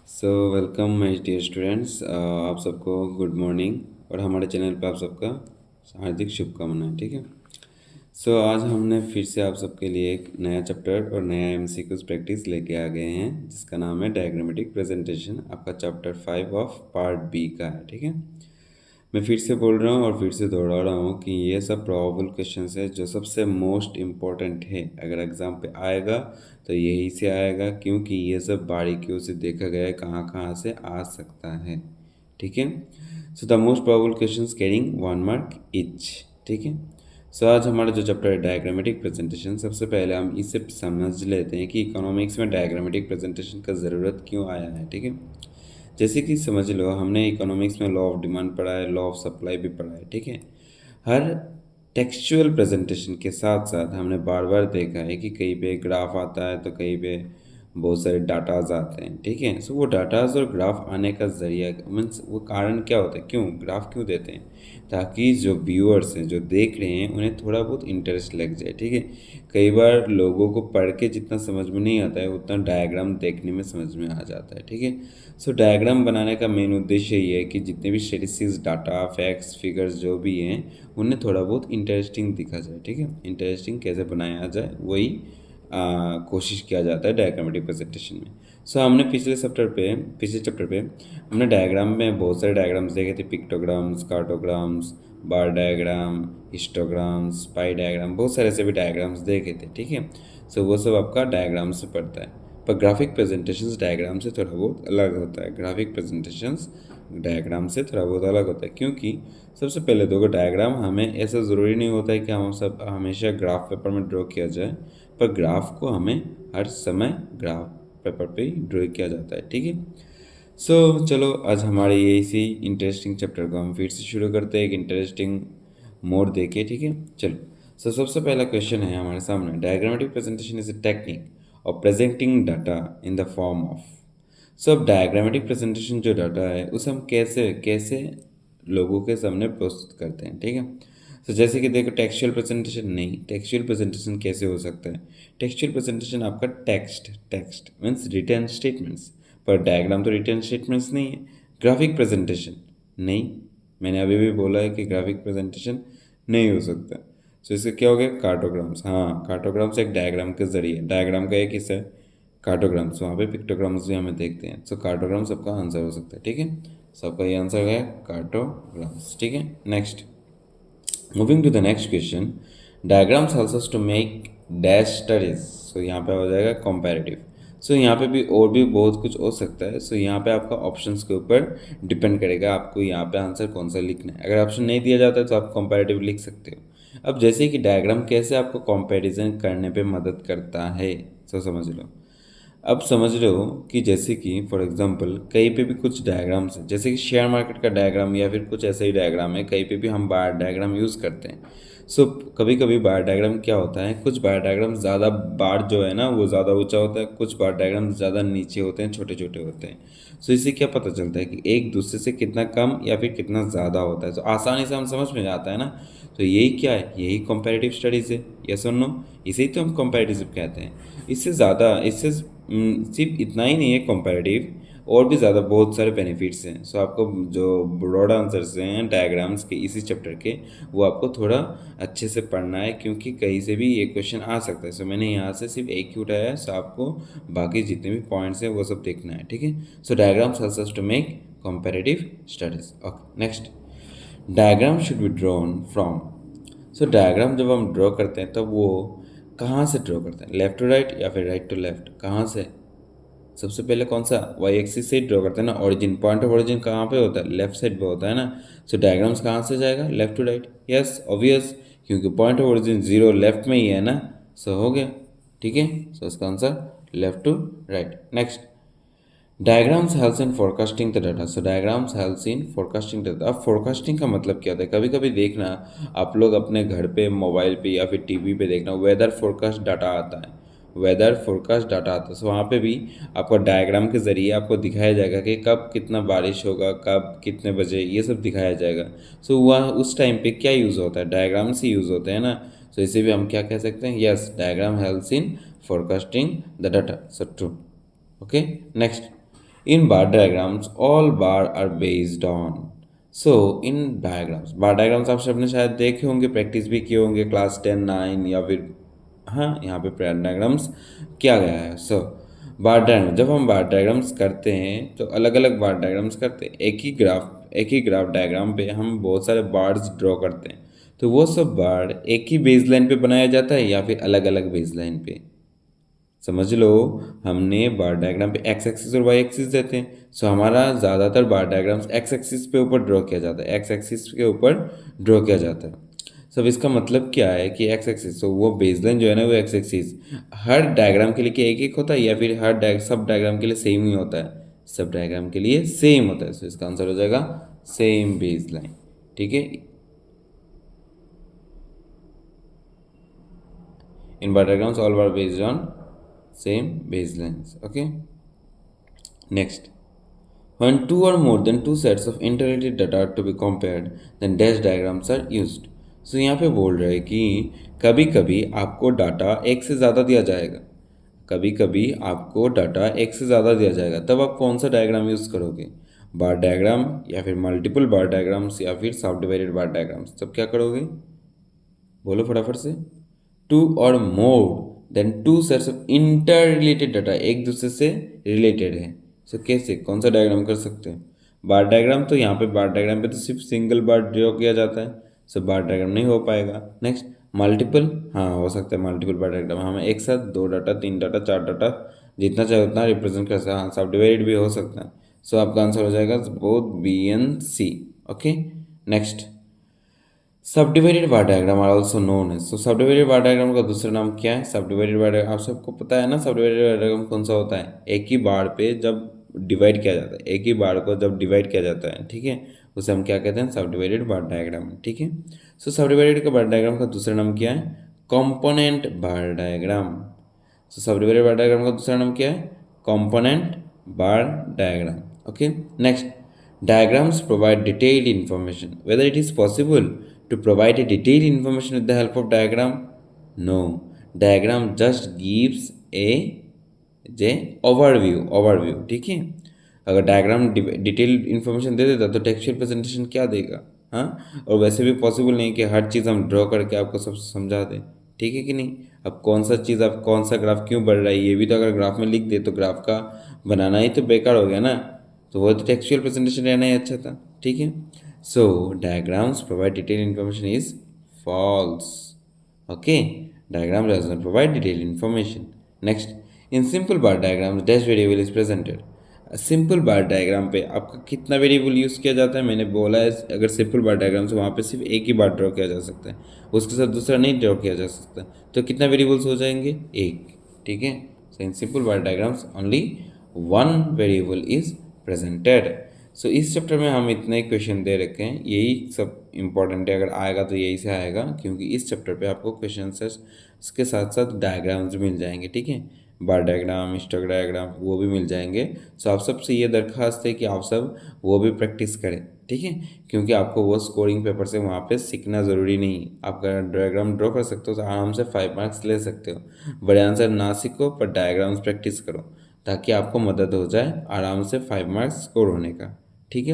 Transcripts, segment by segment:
Welcome my dear students, आप सबको good morning. और हमारे चैनल पे आप सबका हार्दिक शुभकामनाएं। ठीक है। आज हमने फिर से आप सबके लिए एक नया चैप्टर और नया एमसीक्यूज प्रैक्टिस लेके आ गए हैं, जिसका नाम है डायग्रामेटिक प्रेजेंटेशन। आपका चैप्टर 5 ऑफ पार्ट बी का है। ठीक है। मैं फिर से बोल रहा हूँ और फिर से दोहरा रहा हूँ कि ये सब प्रोबेबल क्वेश्चन है जो सबसे मोस्ट इम्पोर्टेंट है। अगर एग्ज़ाम पे आएगा तो यही से आएगा, क्योंकि ये सब बारीकियों से देखा गया है कहाँ कहाँ से आ सकता है। ठीक है। The most probable question carrying 1 mark etch. ठीक है। आज हमारा जो चैप्टर है डायग्रामेटिक प्रेजेंटेशन, सबसे पहले हम इसे समझ लेते हैं कि इकोनॉमिक्स में डायग्रामेटिक प्रेजेंटेशन का ज़रूरत क्यों आया है। ठीक है। जैसे कि समझ लो, हमने इकोनॉमिक्स में लॉ ऑफ डिमांड पढ़ा है, लॉ ऑफ सप्लाई भी पढ़ा है। ठीक है। हर टेक्सचुअल प्रेजेंटेशन के साथ साथ हमने बार बार देखा है कि कहीं पे ग्राफ आता है तो कहीं पे बहुत सारे डाटाज आते हैं। ठीक है। वो डाटाज और ग्राफ आने का जरिया मीन्स वो कारण क्या होता है, क्यों ग्राफ क्यों देते हैं, ताकि जो व्यूअर्स हैं जो देख रहे हैं उन्हें थोड़ा बहुत इंटरेस्ट लग जाए। ठीक है। कई बार लोगों को पढ़ के जितना समझ में नहीं आता है उतना डायग्राम देखने में समझ में आ जाता है। ठीक है। डायग्राम बनाने का मेन उद्देश्य ये है कि जितने भी स्टेटिस्टिक्स, डाटा, फैक्ट्स, फिगर्स जो भी हैं उन्हें थोड़ा बहुत इंटरेस्टिंग दिखा जाए। ठीक है। इंटरेस्टिंग कैसे बनाया जाए वही कोशिश किया जाता है डायग्रामेटिक प्रेजेंटेशन में। हमने पिछले चैप्टर पे हमने डायग्राम में बहुत सारे डायग्राम्स देखे थे, पिक्टोग्राम्स, कार्टोग्राम्स, बार डायग्राम, हिस्टोग्राम्स, पाई डायग्राम, बहुत सारे ऐसे भी डायग्राम्स देखे थे। ठीक है। वो सब आपका डायग्राम से पड़ता है। पर ग्राफिक प्रेजेंटेशंस डायग्राम से थोड़ा बहुत अलग होता है। ग्राफिक प्रेजेंटेशंस डायग्राम से थोड़ा बहुत अलग होता है, क्योंकि सबसे पहले तो डायग्राम हमें ऐसा ज़रूरी नहीं होता है कि हम सब हमेशा ग्राफ पेपर में ड्रॉ किया जाए, पर ग्राफ को हमें हर समय ग्राफ पेपर पे ही ड्रॉ किया जाता है। ठीक है। चलो आज हमारे ये इसी इंटरेस्टिंग चैप्टर को हम फिर से शुरू करते हैं, एक इंटरेस्टिंग मोड देके। ठीक है। चलो। सबसे पहला क्वेश्चन है हमारे सामने, diagrammatic presentation is a technique of presenting data in the form of. अब डायग्रामेटिक प्रेजेंटेशन जो डाटा है उसे हम कैसे कैसे लोगों के सामने प्रस्तुत करते हैं। ठीक है। जैसे कि देखो, टेक्सचुअल प्रेजेंटेशन नहीं, टेक्सचुअल प्रेजेंटेशन कैसे हो सकता है। टेक्सचुअल प्रेजेंटेशन आपका text text means return statements, पर डायग्राम तो रिटर्न स्टेटमेंट्स नहीं है। ग्राफिक प्रेजेंटेशन नहीं, मैंने अभी भी बोला है कि ग्राफिक प्रेजेंटेशन नहीं हो सकता। इसका क्या हो गया, कार्टोग्राम्स। हाँ, कार्टोग्राम्स एक डायग्राम के जरिए, डायग्राम का एक हिस्सा है कार्टोग्राम्स, वहाँ पे पिक्टोग्राम्स भी हमें देखते हैं। कार्टोग्राम सबका आंसर हो सकता है। ठीक है। सबका ये आंसर है कार्टोग्राम्स। ठीक है। Next, moving to the next question, diagrams helps us to make dash studies. यहाँ पे हो जाएगा कंपैरेटिव। यहाँ पे भी और भी बहुत कुछ हो सकता है। यहाँ पे आपका ऑप्शंस के ऊपर डिपेंड करेगा आपको यहाँ पे आंसर कौन सा लिखना है। अगर ऑप्शन नहीं दिया जाता है तो आप कंपैरेटिव लिख सकते हो। अब जैसे कि डायग्राम कैसे आपको कंपैरिजन करने पे मदद करता है, समझ लो। अब समझ रहे हो कि जैसे कि फॉर एग्जांपल कहीं पे भी कुछ डायग्राम्स है, जैसे कि शेयर मार्केट का डायग्राम या फिर कुछ ऐसा ही डायग्राम है, कहीं पे भी हम बार डायग्राम यूज़ करते हैं। कभी कभी बार डायग्राम क्या होता है, कुछ बार डायग्राम ज़्यादा बार जो है ना वो ज़्यादा ऊंचा होता है, कुछ बार डायग्राम ज़्यादा नीचे होते हैं, छोटे छोटे होते हैं। इससे क्या पता चलता है कि एक दूसरे से कितना कम या फिर कितना ज़्यादा होता है। आसानी से हम समझ में जाता है ना। यही क्या है, यही कंपैरेटिव स्टडीज़ है। यस और नो, इसे ही तो हम कंपैरेटिव कहते हैं। इससे ज़्यादा, इससे सिर्फ इतना ही नहीं है कंपैरेटिव, और भी ज़्यादा बहुत सारे बेनिफिट्स हैं। आपको जो ब्रॉड आंसर्स हैं डायग्राम्स के इसी चैप्टर के, वो आपको थोड़ा अच्छे से पढ़ना है, क्योंकि कहीं से भी ये क्वेश्चन आ सकता है। मैंने यहाँ से सिर्फ एक ही उठाया है। आपको बाकी जितने भी पॉइंट्स हैं वो सब देखना है। ठीक है। Diagrams helps us to make comparative studies. Okay. Next, diagram should be drawn from. Diagram जब हम ड्रॉ करते हैं तब वो कहाँ से ड्रॉ करते हैं, लेफ्ट टू राइट या फिर राइट टू लेफ्ट, कहाँ से। सबसे पहले कौन सा, वाई एक्सिस से ड्रॉ करते हैं ना। ओरिजिन, पॉइंट ऑफ ओरिजिन कहाँ पे होता है, लेफ्ट साइड पे होता है ना। डायग्राम्स कहाँ से जाएगा, left to right. Yes obvious, क्योंकि point of origin zero left में ही है ना। हो गया। ठीक है। इसका answer left to right. Next, diagrams helps in forecasting the data. Diagrams helps in forecasting data. अब फोरकास्टिंग का मतलब क्या होता है, कभी कभी देखना आप लोग अपने घर पे, मोबाइल पे या फिर टीवी पे देखना वेदर फोरकास्ट डाटा आता है। वेदर फोरकास्ट डाटा आता है। वहाँ पे भी आपको डायग्राम के ज़रिए आपको दिखाया जाएगा कि कब कितना बारिश होगा, कब कितने बजे, ये सब दिखाया जाएगा। वह उस टाइम पे क्या यूज़ होता है, डायग्राम से यूज़ होते हैं ना। इसे भी हम क्या कह सकते हैं, yes, diagram helps in forecasting the data. True. Okay. Next, In bar diagrams, all bar are based on. So in diagrams, bar diagrams आप सबने शायद देखे होंगे, प्रैक्टिस भी किए होंगे क्लास 10 9 या फिर, हाँ यहाँ पे बार डायग्राम्स किया गया है। सो बार डायग्राम, जब हम बार डायग्राम्स करते हैं तो अलग अलग बार डायग्राम्स करते हैं। एक ही ग्राफ डायग्राम पे हम बहुत सारे बार्स ड्रॉ करते हैं। तो वो सब बार एक ही बेस लाइन पे बनाया जाता है या फिर अलग अलग बेस लाइन पे। समझ लो, हमने बार डायग्राम पे एक्स एक्सिस और वाई एक्सिस देते हैं। सो हमारा ज़्यादातर बार डायग्राम्स एक्स एक्सिस पे ऊपर ड्रॉ किया जाता है, एक्स एक्सिस के ऊपर ड्रॉ किया जाता है। सब इसका मतलब क्या है कि एक्स एक्सिस, तो वो बेसलाइन जो है ना वो एक्स एक्सिस हर डायग्राम के लिए क्या एक एक होता है या फिर सब डायग्राम के लिए सेम ही होता है? सब डायग्राम के लिए सेम होता है। सो इसका आंसर हो जाएगा सेम बेसलाइन। ठीक है, in bar diagrams all bar based on same baselines. Okay, next, when two or more than two sets of interrelated data are to be compared, then dash diagrams are used. So यहाँ पे बोल रहे हैं कि कभी कभी आपको data एक से ज़्यादा दिया जाएगा, कभी कभी आपको डाटा एक से ज़्यादा दिया जाएगा, तब आप कौन सा डायग्राम यूज़ करोगे? बार डायग्राम या फिर मल्टीपल बार डायग्राम्स या फिर सब डिवाइडेड बार डायग्राम्स? तब क्या करोगे? बोलो फटाफट से। टू और more than two sets of inter related data, एक दूसरे से रिलेटेड है। सो कैसे, कौन सा डायग्राम कर सकते हैं? बार डायग्राम, तो यहाँ पे बार डायग्राम पे तो सिर्फ सिंगल बार ड्रॉ किया जाता है, सो बार डायग्राम नहीं हो पाएगा। नेक्स्ट, मल्टीपल, हाँ हो सकता है मल्टीपल बार डायग्राम, हमें एक साथ दो डाटा, तीन डाटा, चार डाटा, जितना चाहे उतना रिप्रेजेंट कर सकते हैं। हाँ, सब डिवाइडेड भी हो सकता है। सो आपका आंसर हो जाएगा both B and C. Okay, next, subdivided bar diagram are also known है। सो सबडिवाइडेड बार डायग्राम का दूसरा नाम क्या है? सबडिवाइडेड बार डायग्राम, आप सबको पता है ना सबडिवाइडेड बार डायग्राम कौन सा होता है? एक ही बार पे जब डिवाइड किया जाता है, एक ही बार को जब डिवाइड किया जाता है, ठीक है, उसे हम क्या कहते हैं? सबडिवाइडेड बार डायग्राम। ठीक है, सो सबडिवाइडेड का बार डायग्राम का दूसरा नाम क्या है? Component bar diagram. So subdivided bar diagram का दूसरा नाम क्या है? Component bar diagram. Okay, next, diagrams provide detailed information. Whether it is possible to provide a detailed information with the help of diagram? No. Diagram just gives a overview. ठीक है, अगर diagram detailed information दे देता तो textual presentation क्या देगा? हाँ, और वैसे भी पॉसिबल नहीं कि हर चीज़ हम ड्रॉ करके आपको सब समझा दें। ठीक है कि नहीं? अब कौन सा चीज़, अब कौन सा ग्राफ क्यों बढ़ रहा है ये भी तो अगर ग्राफ में लिख दे तो ग्राफ का बनाना ही तो बेकार हो गया ना। तो वो तो टेक्सचुअल प्रेजेंटेशन रहना ही अच्छा था। ठीक है, so diagrams provide detail information is false. Okay, diagram does not provide detail information. Next, in simple bar diagrams dash variable is presented. Simple bar diagram पे आपका कितना वेरिएबल यूज़ किया जाता है? मैंने बोला है अगर सिंपल बार डायग्राम से वहाँ पे सिर्फ एक ही बार ड्रॉ किया जा सकता है, उसके साथ दूसरा नहीं ड्रॉ किया जा सकता, तो कितना वेरिएबल्स हो जाएंगे? एक। ठीक है, so in simple bar diagrams only one variable is presented. So इस चैप्टर में हम इतने क्वेश्चन दे रखे हैं, यही सब इंपॉर्टेंट है, अगर आएगा तो यही से आएगा, क्योंकि इस चैप्टर पे आपको क्वेश्चन के साथ साथ डायग्राम्स मिल जाएंगे। ठीक है, बार डायग्राम, स्टॉक डायग्राम वो भी मिल जाएंगे। सो आप सबसे ये दरख्वास्त है कि आप सब वो भी प्रैक्टिस करें। ठीक है, क्योंकि आपको वो स्कोरिंग पेपर से वहाँ पे सीखना ज़रूरी नहीं। आप अगर डायग्राम ड्रॉ कर सकते हो तो आराम से 5 मार्क्स ले सकते हो। बड़े आंसर ना सीखो पर डायग्राम्स प्रैक्टिस करो, ताकि आपको मदद हो जाए आराम से 5 मार्क्स स्कोर होने का। ठीक है,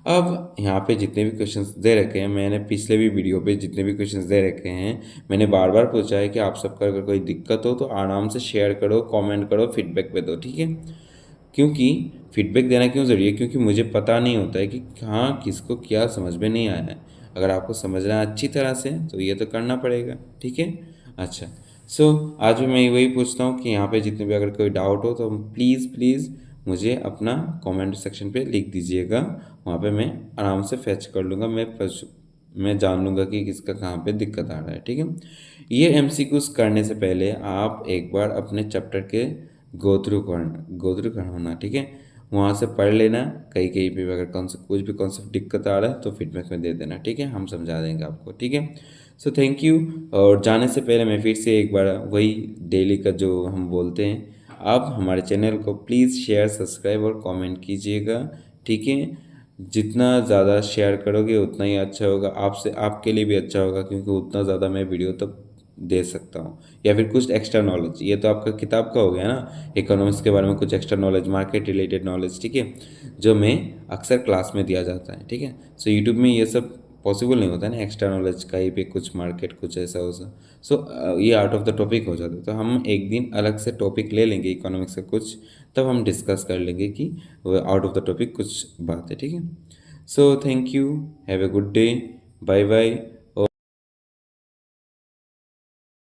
अब यहाँ पे जितने भी क्वेश्चंस दे रखे हैं, मैंने पिछले भी वीडियो पे जितने भी क्वेश्चंस दे रखे हैं, मैंने बार बार पूछा है कि आप सबका अगर कोई दिक्कत हो तो आराम से शेयर करो, कमेंट करो, फीडबैक पे दो। ठीक है, क्योंकि फीडबैक देना क्यों ज़रूरी है? क्योंकि मुझे पता नहीं होता है कि हाँ किसको क्या समझ में नहीं आया है। अगर आपको समझना है अच्छी तरह से तो ये तो करना पड़ेगा। ठीक है, अच्छा, सो आज भी मैं वही पूछता हूँ कि यहाँ पे जितने भी अगर कोई डाउट हो तो प्लीज़ मुझे अपना कमेंट सेक्शन पे लिख दीजिएगा, वहाँ पे मैं आराम से फैच कर लूँगा, मैं जान लूँगा कि किसका कहाँ पे दिक्कत आ रहा है। ठीक है, ये एमसीक्यूज करने से पहले आप एक बार अपने चैप्टर के गो थ्रू करना। ठीक है, वहाँ से पढ़ लेना, कहीं कहीं पे अगर कुछ भी कॉन्सेप्ट दिक्कत आ रहा है तो फीडबैक में दे देना। ठीक है, हम समझा देंगे आपको। ठीक है, सो थैंक यू। और जाने से पहले मैं फिर से एक बार वही डेली का जो हम बोलते हैं, आप हमारे चैनल को प्लीज़ शेयर, सब्सक्राइब और कमेंट कीजिएगा। ठीक है, जितना ज़्यादा शेयर करोगे उतना ही अच्छा होगा, आपसे आपके लिए भी अच्छा होगा, क्योंकि उतना ज़्यादा मैं वीडियो तब दे सकता हूँ, या फिर कुछ एक्स्ट्रा नॉलेज। ये तो आपका किताब का हो गया ना, इकोनॉमिक्स के बारे में कुछ extra knowledge, market related knowledge, ठीक है, जो मैं अक्सर क्लास में दिया जाता है, ठीक है। सो यूट्यूब में ये सब पॉसिबल नहीं होता है ना, एक्स्ट्रा नॉलेज कहीं पे कुछ मार्केट कुछ ऐसा वैसा। सो ये आउट ऑफ द टॉपिक हो जाता है। तो हम एक दिन अलग से टॉपिक ले लेंगे इकोनॉमिक्स का कुछ, तब हम डिस्कस कर लेंगे कि आउट ऑफ द टॉपिक कुछ बात है, ठीक है। So thank you, have a good day, bye bye.